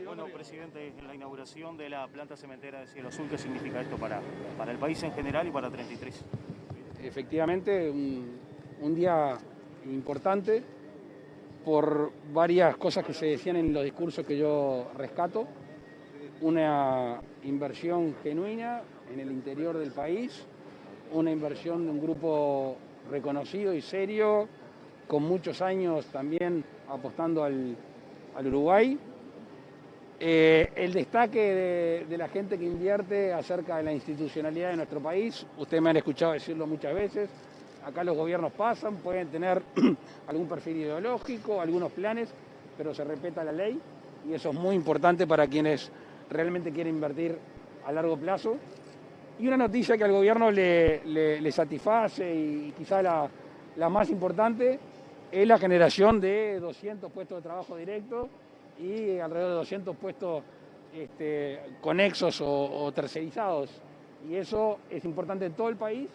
Bueno, presidente, en la inauguración de la planta cementera de Cielo Azul, ¿qué significa esto para el país en general y para 33? Efectivamente, un día importante por varias cosas que se decían en los discursos que yo rescato. Una inversión genuina en el interior del país, una inversión de un grupo reconocido y serio, con muchos años también apostando al Uruguay. El destaque de la gente que invierte acerca de la institucionalidad de nuestro país, ustedes me han escuchado decirlo muchas veces, acá los gobiernos pasan, pueden tener algún perfil ideológico, algunos planes, pero se respeta la ley y eso es muy importante para quienes realmente quieren invertir a largo plazo. Y una noticia que al gobierno le satisface y quizá la más importante es la generación de 200 puestos de trabajo directos y alrededor de 200 puestos conexos o tercerizados. Y eso es importante en todo el país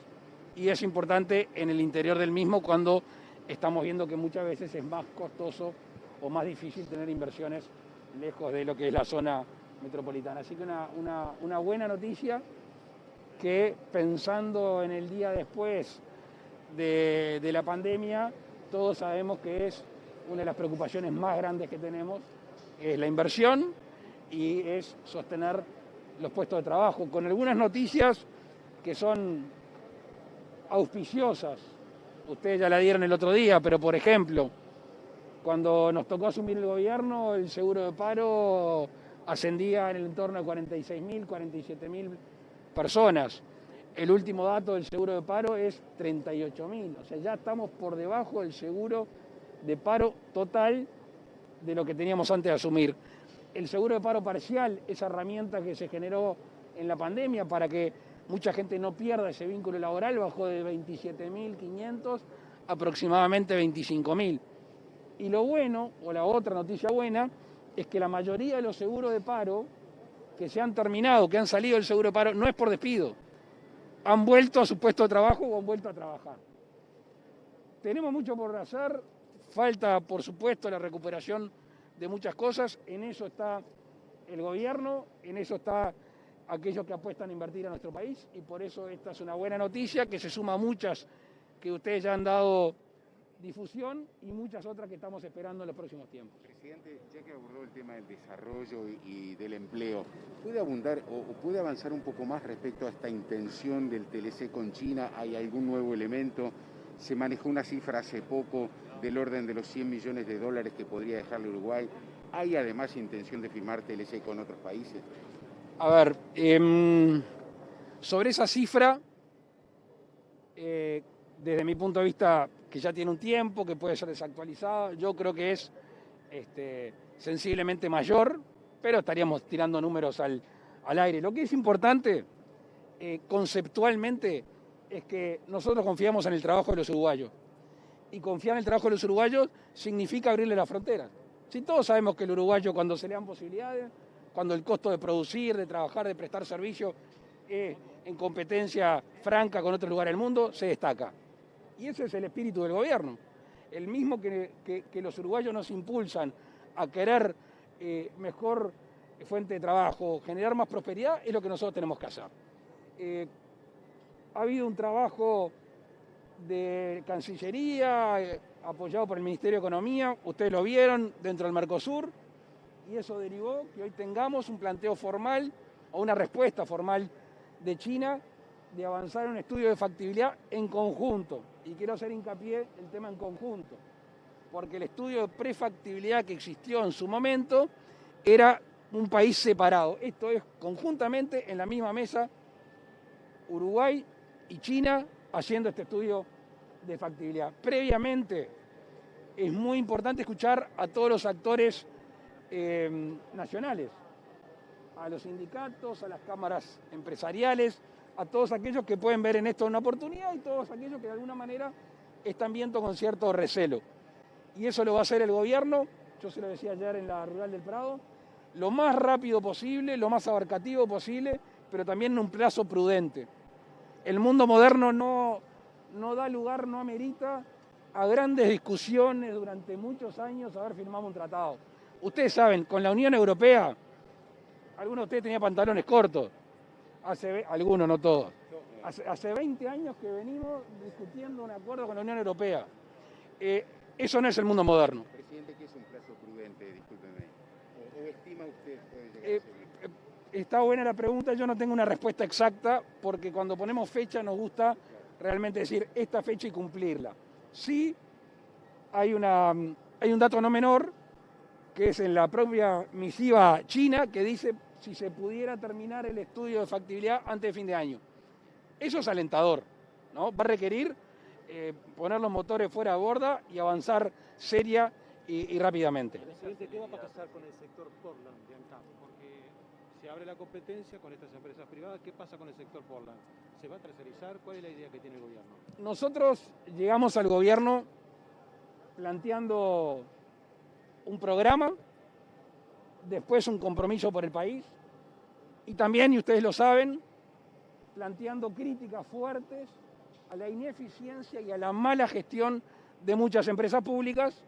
y es importante en el interior del mismo cuando estamos viendo que muchas veces es más costoso o más difícil tener inversiones lejos de lo que es la zona metropolitana. Así que una buena noticia que pensando en el día después de la pandemia, todos sabemos que es una de las preocupaciones más grandes que tenemos, es la inversión y es sostener los puestos de trabajo, con algunas noticias que son auspiciosas. Ustedes ya la dieron el otro día, pero por ejemplo, cuando nos tocó asumir el gobierno, el seguro de paro ascendía en el entorno de 46.000, 47.000 personas. El último dato del seguro de paro es 38.000, o sea, ya estamos por debajo del seguro de paro total de lo que teníamos antes de asumir. El seguro de paro parcial, esa herramienta que se generó en la pandemia para que mucha gente no pierda ese vínculo laboral, bajó de 27.500 a aproximadamente 25.000. Y lo bueno, o la otra noticia buena, es que la mayoría de los seguros de paro que se han terminado, que han salido del seguro de paro, no es por despido. Han vuelto a su puesto de trabajo o han vuelto a trabajar. Tenemos mucho por hacer, falta por supuesto la recuperación de muchas cosas, en eso está el gobierno, en eso está aquellos que apuestan a invertir a nuestro país y por eso esta es una buena noticia que se suma a muchas que ustedes ya han dado difusión y muchas otras que estamos esperando en los próximos tiempos. Presidente, ya que abordó el tema del desarrollo y del empleo, ¿puede abundar o puede avanzar un poco más respecto a esta intención del TLC con China? ¿Hay algún nuevo elemento? Se manejó una cifra hace poco del orden de los 100 millones de dólares que podría dejarle Uruguay. ¿Hay además intención de firmar TLC con otros países? A ver, sobre esa cifra, desde mi punto de vista, que ya tiene un tiempo, que puede ser desactualizada, yo creo que es sensiblemente mayor, pero estaríamos tirando números al aire. Lo que es importante, conceptualmente, es que nosotros confiamos en el trabajo de los uruguayos. Y confiar en el trabajo de los uruguayos significa abrirle las fronteras. Si todos sabemos que el uruguayo, cuando se le dan posibilidades, cuando el costo de producir, de trabajar, de prestar servicio en competencia franca con otros lugares del mundo, se destaca. Y ese es el espíritu del gobierno. El mismo que los uruguayos nos impulsan a querer mejor fuente de trabajo, generar más prosperidad, es lo que nosotros tenemos que hacer. Ha habido un trabajo de Cancillería, apoyado por el Ministerio de Economía, ustedes lo vieron, dentro del Mercosur, y eso derivó que hoy tengamos un planteo formal o una respuesta formal de China de avanzar en un estudio de factibilidad en conjunto. Y quiero hacer hincapié el tema en conjunto, porque el estudio de prefactibilidad que existió en su momento era un país separado. Esto es conjuntamente en la misma mesa Uruguay y China haciendo este estudio de factibilidad. Previamente es muy importante escuchar a todos los actores nacionales, a los sindicatos, a las cámaras empresariales, a todos aquellos que pueden ver en esto una oportunidad y todos aquellos que de alguna manera están viendo con cierto recelo. Y eso lo va a hacer el gobierno, yo se lo decía ayer en la Rural del Prado, lo más rápido posible, lo más abarcativo posible, pero también en un plazo prudente. El mundo moderno no da lugar, no amerita a grandes discusiones durante muchos años a ver firmado un tratado. Ustedes saben, con la Unión Europea, algunos de ustedes tenían pantalones cortos. Algunos, no todos. Hace 20 años que venimos discutiendo un acuerdo con la Unión Europea. Eso no es el mundo moderno. Presidente, ¿qué es un plazo prudente? Discúlpeme. ¿O estima usted puede llegar a ser? Está buena la pregunta, yo no tengo una respuesta exacta, porque cuando ponemos fecha nos gusta realmente decir esta fecha y cumplirla. Sí, hay un dato no menor, que es en la propia misiva china, que dice si se pudiera terminar el estudio de factibilidad antes de fin de año. Eso es alentador, ¿no? Va a requerir poner los motores fuera de borda y avanzar seria y rápidamente. Presidente, ¿qué va a pasar con el sector Portland de ANCAP? Porque se abre la competencia con estas empresas privadas. ¿Qué pasa con el sector Portland? ¿Se va a tercerizar? ¿Cuál es la idea que tiene el gobierno? Nosotros llegamos al gobierno planteando un programa, después un compromiso por el país y también, y ustedes lo saben, planteando críticas fuertes a la ineficiencia y a la mala gestión de muchas empresas públicas,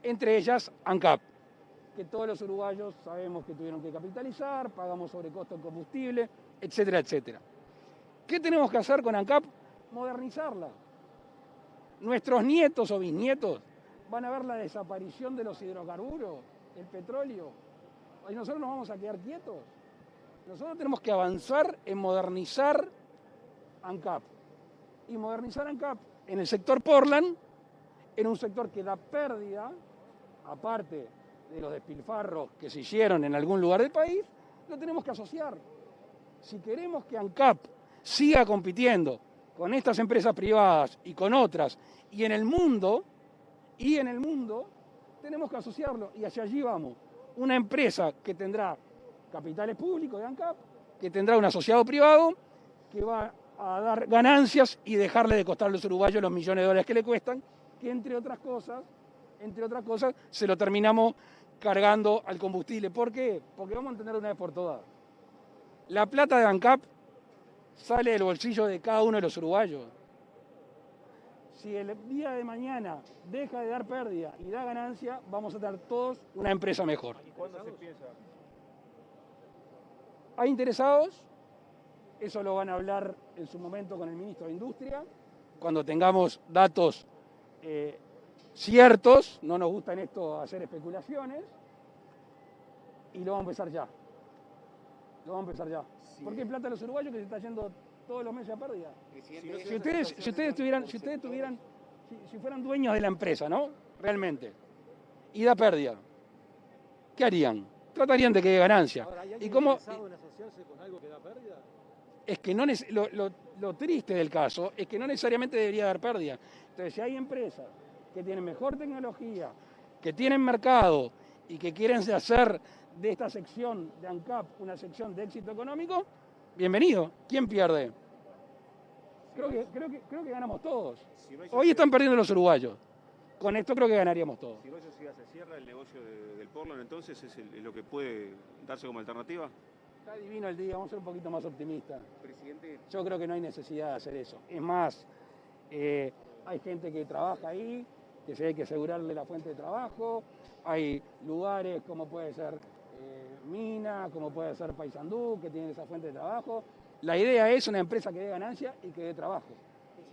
entre ellas ANCAP, que todos los uruguayos sabemos que tuvieron que capitalizar, pagamos sobrecosto en combustible, etcétera, etcétera. ¿Qué tenemos que hacer con ANCAP? Modernizarla. Nuestros nietos o bisnietos van a ver la desaparición de los hidrocarburos, el petróleo. ¿Y nosotros nos vamos a quedar quietos? Nosotros tenemos que avanzar en modernizar ANCAP. Y modernizar ANCAP en el sector Portland, en un sector que da pérdida, aparte de los despilfarros que se hicieron en algún lugar del país, lo tenemos que asociar. Si queremos que ANCAP siga compitiendo con estas empresas privadas y con otras, y en el mundo, tenemos que asociarlo, y hacia allí vamos. Una empresa que tendrá capitales públicos de ANCAP, que tendrá un asociado privado, que va a dar ganancias y dejarle de costar a los uruguayos los millones de dólares que le cuestan, que entre otras cosas, se lo terminamos cargando al combustible. ¿Por qué? Porque vamos a entender una vez por todas. La plata de ANCAP sale del bolsillo de cada uno de los uruguayos. Si el día de mañana deja de dar pérdida y da ganancia, vamos a tener todos una empresa mejor. ¿Y cuándo se piensa? ¿Hay interesados? Eso lo van a hablar en su momento con el ministro de Industria, cuando tengamos datos ciertos. No nos gusta en esto hacer especulaciones, y lo vamos a empezar ya. Sí. ¿Por qué plata a los uruguayos que se está yendo todos los meses a pérdida? Si fueran dueños de la empresa, ¿no? Realmente, y da pérdida, ¿qué harían? Tratarían de que dé ganancia. Ahora, ¿hay ¿Y cómo? interesado en asociarse con algo que da pérdida? Es que no lo triste del caso es que no necesariamente debería dar pérdida. Entonces, si hay empresas que tienen mejor tecnología, que tienen mercado y que quieren hacer de esta sección de ANCAP una sección de éxito económico, bienvenido. ¿Quién pierde? Creo que ganamos todos. Hoy están perdiendo los uruguayos. Con esto creo que ganaríamos todos. Si Hoyos se cierra el negocio del Portland, entonces es lo que puede darse como alternativa. Está divino el día, vamos a ser un poquito más optimistas. Presidente, Yo creo que no hay necesidad de hacer eso. Es más, hay gente que trabaja ahí, que se hay que asegurarle la fuente de trabajo. Hay lugares como puede ser Mina, como puede ser Paysandú, que tienen esa fuente de trabajo. La idea es una empresa que dé ganancia y que dé trabajo.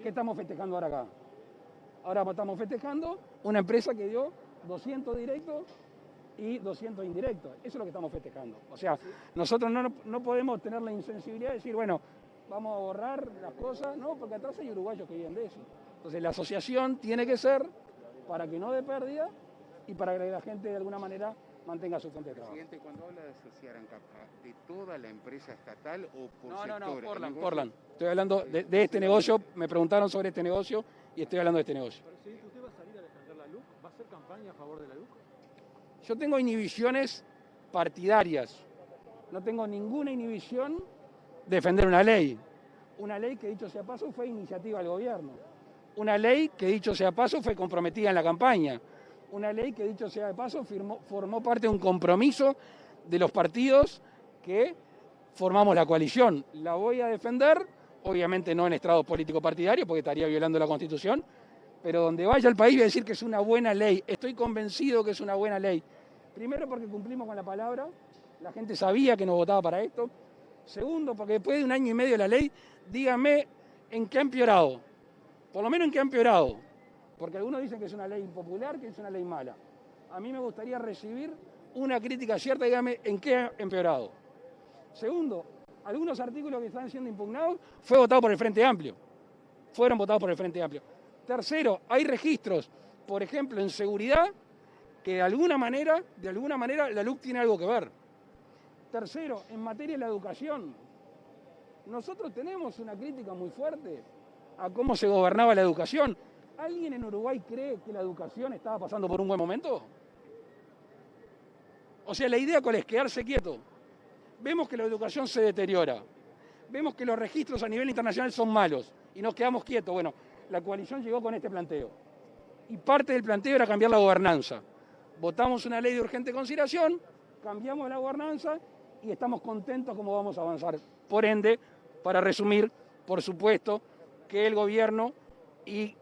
¿Qué estamos festejando ahora acá? Ahora estamos festejando una empresa que dio 200 directos y 200 indirectos. Eso es lo que estamos festejando. O sea, nosotros no podemos tener la insensibilidad de decir, bueno, vamos a borrar las cosas, no, porque atrás hay uruguayos que viven de eso. Entonces la asociación tiene que ser para que no dé pérdida y para que la gente de alguna manera mantenga su fuente de trabajo. Presidente, cuando habla de asociar ANCAP, ¿de toda la empresa estatal o por No, sectores? Portland. Estoy hablando de este negocio, me preguntaron sobre este negocio y estoy hablando de este negocio. Presidente, ¿usted va a salir a defender la LUC? ¿Va a hacer campaña a favor de la LUC? Yo tengo inhibiciones partidarias, no tengo ninguna inhibición de defender una ley que dicho sea paso fue iniciativa del gobierno, una ley que dicho sea paso fue comprometida en la campaña, una ley que dicho sea de paso formó parte de un compromiso de los partidos que formamos la coalición. La voy a defender, obviamente no en estrados político partidario porque estaría violando la Constitución, pero donde vaya el país voy a decir que es una buena ley, estoy convencido que es una buena ley. Primero, porque cumplimos con la palabra, la gente sabía que nos votaba para esto. Segundo, porque después de 1 año y medio de la ley, díganme en qué ha empeorado. Por lo menos en qué ha empeorado. Porque algunos dicen que es una ley impopular, que es una ley mala. A mí me gustaría recibir una crítica cierta, dígame en qué ha empeorado. Segundo, algunos artículos que están siendo impugnados fue votado por el Frente Amplio. Fueron votados por el Frente Amplio. Tercero, hay registros, por ejemplo, en seguridad, que de alguna manera la LUC tiene algo que ver. Tercero, en materia de la educación, nosotros tenemos una crítica muy fuerte a cómo se gobernaba la educación. ¿Alguien en Uruguay cree que la educación estaba pasando por un buen momento? O sea, la idea cuál es quedarse quieto. Vemos que la educación se deteriora. Vemos que los registros a nivel internacional son malos y nos quedamos quietos. Bueno, la coalición llegó con este planteo. Y parte del planteo era cambiar la gobernanza. Votamos una ley de urgente consideración, cambiamos la gobernanza y estamos contentos cómo vamos a avanzar. Por ende, para resumir, por supuesto, que el gobierno y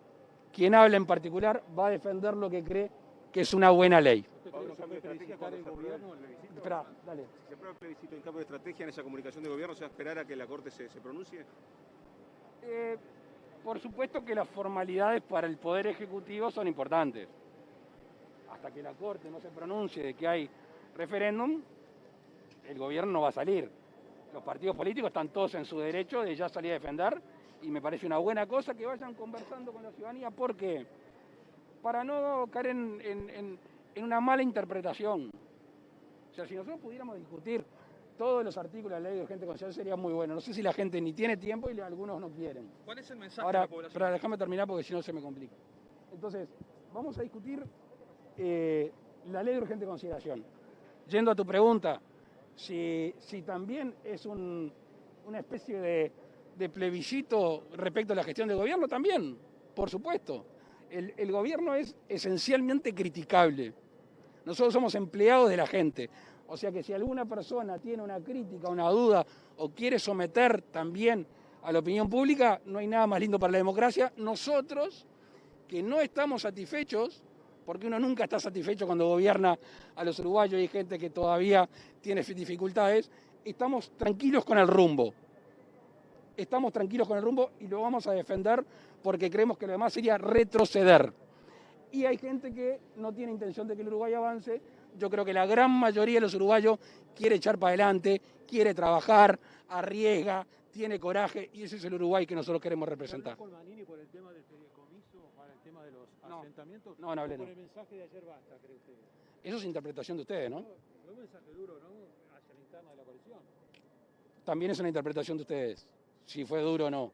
quien habla en particular va a defender lo que cree que es una buena ley. Pablo, ¿cambio de estrategia cuando se apruebe el plebiscito? Espera, dale. Si se aprueba el plebiscito en cambio de estrategia en esa comunicación de gobierno, ¿se va a esperar a que la Corte se pronuncie? Por supuesto que las formalidades para el Poder Ejecutivo son importantes. Hasta que la Corte no se pronuncie de que hay referéndum, el gobierno no va a salir. Los partidos políticos están todos en su derecho de ya salir a defender y me parece una buena cosa que vayan conversando con la ciudadanía porque para no caer en una mala interpretación. O sea, si nosotros pudiéramos discutir todos los artículos de la ley de urgente consideración sería muy bueno. No sé si la gente ni tiene tiempo y algunos no quieren. ¿Cuál es el mensaje Ahora, a la población? pero déjame terminar porque si no se me complica. Entonces, vamos a discutir la ley de urgente consideración. Yendo a tu pregunta, si también es una especie de plebiscito respecto a la gestión del gobierno, también, por supuesto. El gobierno es esencialmente criticable. Nosotros somos empleados de la gente. O sea que si alguna persona tiene una crítica, una duda o quiere someter también a la opinión pública, no hay nada más lindo para la democracia. Nosotros, que no estamos satisfechos, porque uno nunca está satisfecho cuando gobierna a los uruguayos y hay gente que todavía tiene dificultades, estamos tranquilos con el rumbo. Estamos tranquilos con el rumbo y lo vamos a defender porque creemos que lo demás sería retroceder. Y hay gente que no tiene intención de que el Uruguay avance. Yo creo que la gran mayoría de los uruguayos quiere echar para adelante, quiere trabajar, arriesga, tiene coraje y ese es el Uruguay que nosotros queremos representar. ¿Habló con Manini por el tema del fideicomiso, para el tema de los asentamientos? No hablé, ¿O no. por el mensaje de ayer basta, cree usted? Eso es interpretación de ustedes, ¿no? Fue un mensaje duro, ¿no? Hacia la interna de la coalición. También es una interpretación de ustedes, si fue duro o no.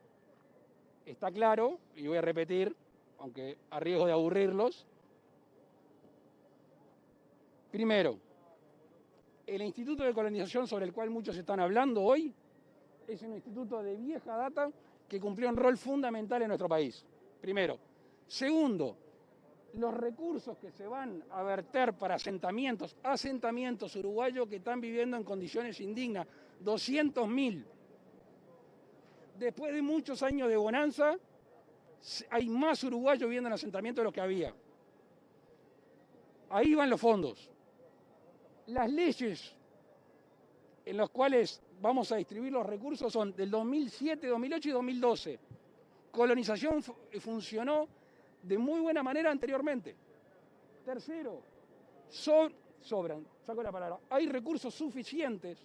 Está claro, y voy a repetir, aunque a riesgo de aburrirlos. Primero, el Instituto de Colonización sobre el cual muchos están hablando hoy es un instituto de vieja data que cumplió un rol fundamental en nuestro país. Primero. Segundo, los recursos que se van a verter para asentamientos uruguayos que están viviendo en condiciones indignas, 200.000. Después de muchos años de bonanza, hay más uruguayos viviendo en asentamientos de los que había. Ahí van los fondos. Las leyes en las cuales vamos a distribuir los recursos son del 2007, 2008 y 2012. Colonización funcionó de muy buena manera anteriormente. Tercero, sobran, saco la palabra, hay recursos suficientes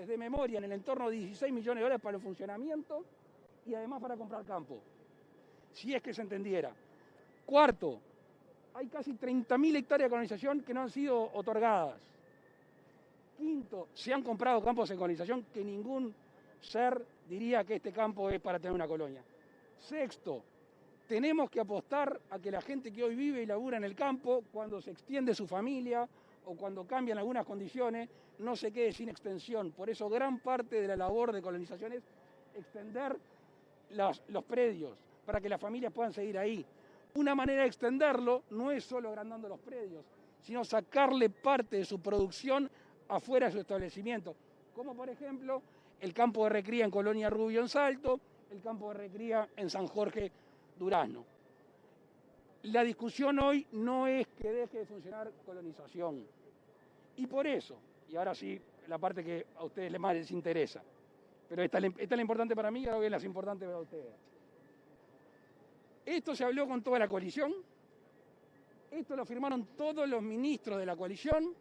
de memoria en el entorno de 16 millones de dólares para el funcionamiento y además para comprar campo, si es que se entendiera. Cuarto, hay casi 30.000 hectáreas de colonización que no han sido otorgadas. Quinto, se han comprado campos en colonización que ningún ser diría que este campo es para tener una colonia. Sexto, tenemos que apostar a que la gente que hoy vive y labura en el campo, cuando se extiende su familia o cuando cambian algunas condiciones, no se quede sin extensión. Por eso gran parte de la labor de colonización es extender los predios para que las familias puedan seguir ahí. Una manera de extenderlo no es solo agrandando los predios, sino sacarle parte de su producción afuera de su establecimiento, como por ejemplo el campo de recría en Colonia Rubio en Salto, el campo de recría en San Jorge, Durazno. La discusión hoy no es que deje de funcionar colonización, Y por eso, y ahora sí, la parte que a ustedes más les interesa, pero esta es la importante para mí y ahora viene las importantes para ustedes. Esto se habló con toda la coalición, esto lo firmaron todos los ministros de la coalición,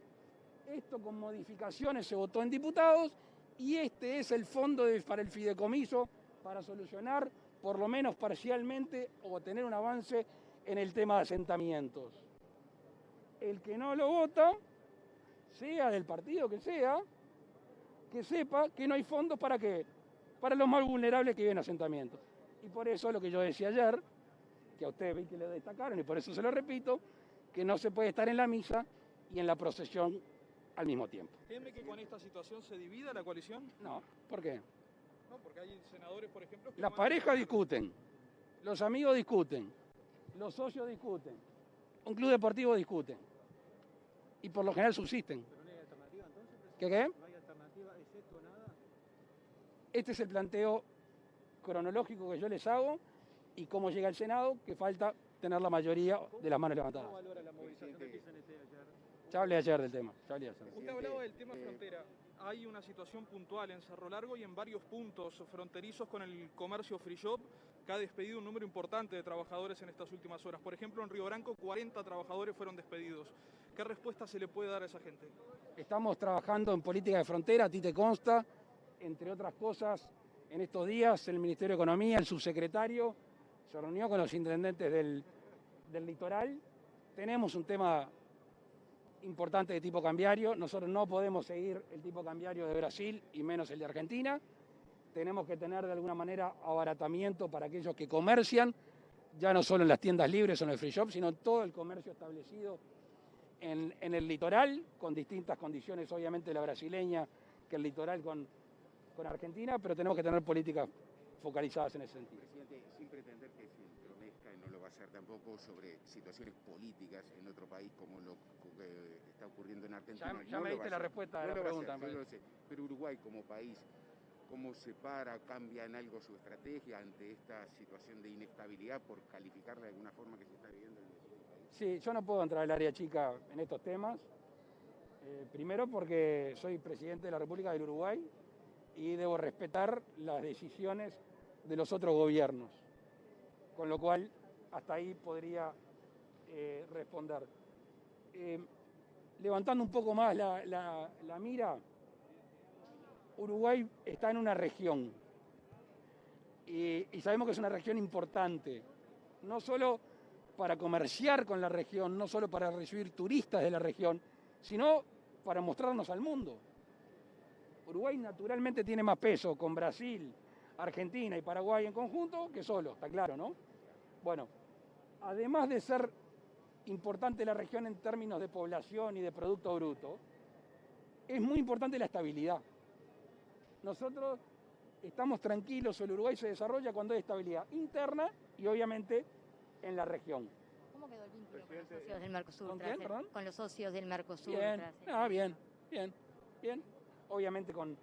esto con modificaciones se votó en diputados y este es el fondo para el fideicomiso para solucionar, por lo menos parcialmente, o tener un avance en el tema de asentamientos. El que no lo vota, sea del partido que sea, que sepa que no hay fondos para qué, para los más vulnerables que viven en asentamientos. Y por eso lo que yo decía ayer, que a ustedes ven que lo destacaron y por eso se lo repito, que no se puede estar en la misa y en la procesión al mismo tiempo. ¿Teme que con esta situación se divida la coalición? No, ¿por qué? No, porque hay senadores, por ejemplo, que Las parejas discuten, los amigos discuten, los socios discuten, un club deportivo discute y por lo general subsisten. ¿Pero no hay alternativa entonces, presidente? ¿Qué? ¿No hay alternativa? ¿Es esto o nada? Este es el planteo cronológico que yo les hago y cómo llega el Senado, que falta tener la mayoría de las manos ¿Cómo levantadas. valora la movilización del PCNT ayer? Ya hablé ayer del tema, ya hablé ayer. Usted hablaba del tema frontera. Hay una situación puntual en Cerro Largo y en varios puntos fronterizos con el comercio free shop que ha despedido un número importante de trabajadores en estas últimas horas. Por ejemplo, en Río Branco 40 trabajadores fueron despedidos. ¿Qué respuesta se le puede dar a esa gente? Estamos trabajando en política de frontera, a ti te consta, entre otras cosas, en estos días el Ministerio de Economía, el subsecretario, se reunió con los intendentes del litoral. Tenemos un tema importante de tipo cambiario. Nosotros no podemos seguir el tipo cambiario de Brasil y menos el de Argentina. Tenemos que tener de alguna manera abaratamiento para aquellos que comercian, ya no solo en las tiendas libres o en el free shop, sino en todo el comercio establecido en el litoral, con distintas condiciones, obviamente la brasileña que el litoral con Argentina, pero tenemos que tener políticas focalizadas en ese sentido. Presidente, sin pretender que se entromezca, y no lo va a hacer tampoco, sobre situaciones políticas en otro país como lo que está ocurriendo en Argentina. Ya me diste la respuesta a la pregunta. Yo lo sé. Pero Uruguay como país, ¿cómo se para, cambia en algo su estrategia ante esta situación de inestabilidad, por calificarla de alguna forma, que se está viviendo en el país? Sí, yo no puedo entrar al área chica en estos temas. Primero porque soy presidente de la República del Uruguay y debo respetar las decisiones de los otros gobiernos. Con lo cual, hasta ahí podría responder. Levantando un poco más la mira, Uruguay está en una región y sabemos que es una región importante, no solo para comerciar con la región, no solo para recibir turistas de la región, sino para mostrarnos al mundo. Uruguay naturalmente tiene más peso con Brasil, Argentina y Paraguay en conjunto que solo, está claro, ¿no? Bueno, además de ser importante la región en términos de población y de Producto Bruto, es muy importante la estabilidad. Nosotros estamos tranquilos, el Uruguay se desarrolla cuando hay estabilidad interna y obviamente en la región. ¿Cómo quedó el vínculo con los socios del Mercosur? ¿Con quién, perdón? Con los socios del Mercosur. Bien, bien. Obviamente con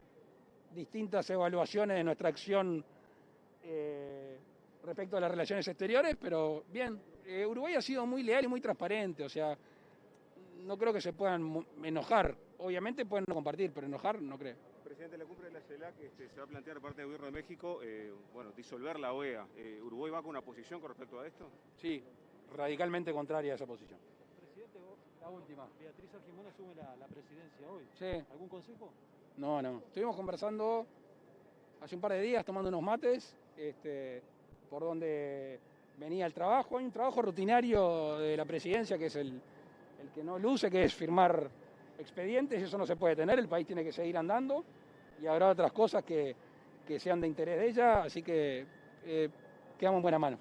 distintas evaluaciones de nuestra acción respecto a las relaciones exteriores, pero bien. Uruguay ha sido muy leal y muy transparente, o sea, no creo que se puedan enojar. Obviamente pueden no compartir, pero enojar no creo. Presidente, la cumbre de la CELAC se va a plantear parte del gobierno de México, disolver la OEA. ¿Uruguay va con una posición con respecto a esto? Sí, radicalmente contraria a esa posición. Presidente, vos, La última. Beatriz Argimón asume la presidencia hoy. Sí. ¿Algún consejo? No. Estuvimos conversando hace un par de días, tomando unos mates, por donde venía el trabajo. Hay un trabajo rutinario de la presidencia que es el que no luce, que es firmar expedientes. Eso no se puede tener, el país tiene que seguir andando y habrá otras cosas que sean de interés de ella, así que quedamos en buena mano.